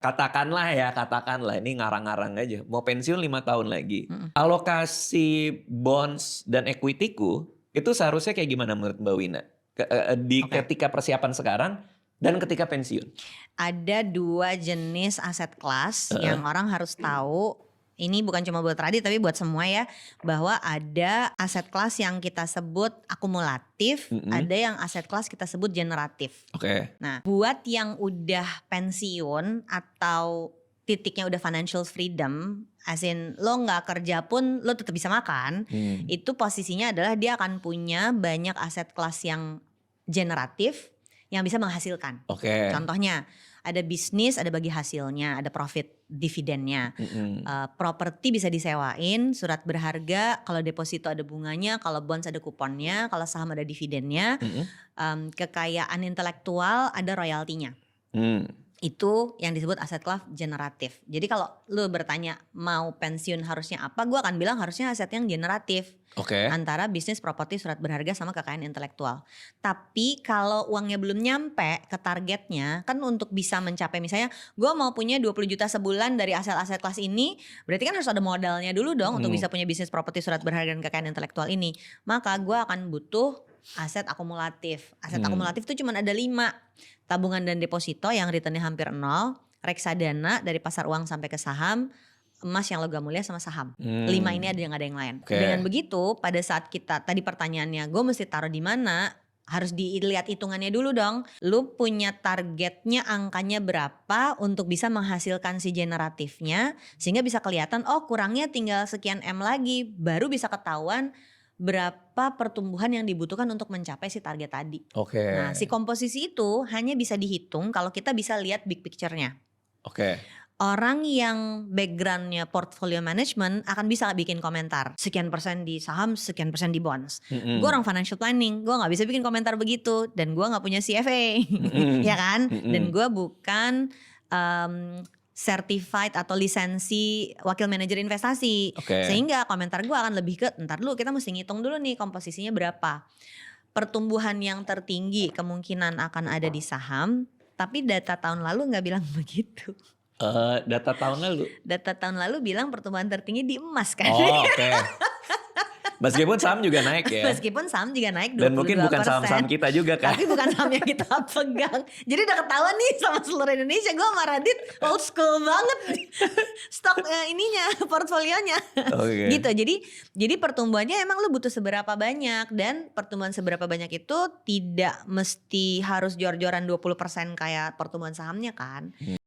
katakanlah ini ngarang-ngarang aja, mau pensiun 5 tahun lagi. Mhm. Alokasi bonds dan equity-ku itu seharusnya kayak gimana menurut Mbak Wina? Oke. Ketika persiapan sekarang dan ketika pensiun? Ada 2 jenis aset kelas Heeh. yang orang harus tahu, ini bukan cuma buat Radit tapi buat semua ya, bahwa ada aset kelas yang kita sebut akumulatif, Mhm. ada yang aset kelas kita sebut generatif. Oke. Nah, buat yang udah pensiun atau titiknya udah financial freedom, as in lo nggak kerja pun lo tetap bisa makan, itu posisinya adalah dia akan punya banyak aset kelas yang generatif yang bisa menghasilkan. Oke. Contohnya ada bisnis, ada bagi hasilnya, ada profit dividennya. Mhm. Properti bisa disewain, surat berharga, kalau deposito ada bunganya, kalau bonds ada kuponnya, kalau saham ada dividennya. Mhm. Kekayaan intelektual ada royaltinya. Itu yang disebut aset kelas generatif. Jadi kalau lu bertanya mau pensiun harusnya apa, gue akan bilang harusnya aset yang generatif. Oke. Antara bisnis, properti, surat berharga sama kekayaan intelektual. Tapi kalau uangnya belum nyampe ke targetnya, kan untuk bisa mencapai misalnya gue mau punya 20 juta sebulan dari aset-aset kelas ini, berarti kan harus ada modalnya dulu dong untuk bisa punya bisnis, properti, surat berharga dan kekayaan intelektual ini. Maka gue akan butuh aset akumulatif. Aset akumulatif itu cuma ada 5. Tabungan dan deposito yang returnnya hampir 0, reksadana dari pasar uang sampai ke saham, emas yang logam mulia sama saham. 5 ini ada yang lain. Oke. Dengan begitu pada saat kita tadi pertanyaannya gue mesti taruh di mana, harus dilihat hitungannya dulu dong. Lu punya targetnya angkanya berapa untuk bisa menghasilkan si generatifnya, sehingga bisa kelihatan oh kurangnya tinggal sekian M lagi, baru bisa ketahuan berapa pertumbuhan yang dibutuhkan untuk mencapai si target tadi. Oke. Nah, si komposisi itu hanya bisa dihitung kalau kita bisa lihat big picture-nya. Oke. Orang yang background-nya portfolio management akan bisa bikin komentar. Sekian persen di saham, sekian persen di bonds. Gue orang financial planning, gue gak bisa bikin komentar begitu. Dan gue gak punya CFA, ya kan? Dan gue bukan certified atau lisensi wakil manajer investasi. Oke. Sehingga komentar gue akan lebih ke, ntar dulu kita mesti ngitung dulu nih komposisinya berapa. Pertumbuhan yang tertinggi kemungkinan akan ada di saham, tapi data tahun lalu gak bilang begitu. Data tahun lalu? Data tahun lalu bilang pertumbuhan tertinggi di emas kan. Oh oke. Meskipun saham juga naik ya. Meskipun saham juga naik 22%. Dan mungkin bukan saham-saham kita juga kan. Tapi bukan saham yang kita pegang. Jadi udah ketahuan nih sama seluruh Indonesia. Gue sama Radit old school banget. Stok portfolionya. Oke. Gitu. Jadi pertumbuhannya emang lu butuh seberapa banyak. Dan pertumbuhan seberapa banyak itu tidak mesti harus jor-joran 20% kayak pertumbuhan sahamnya kan.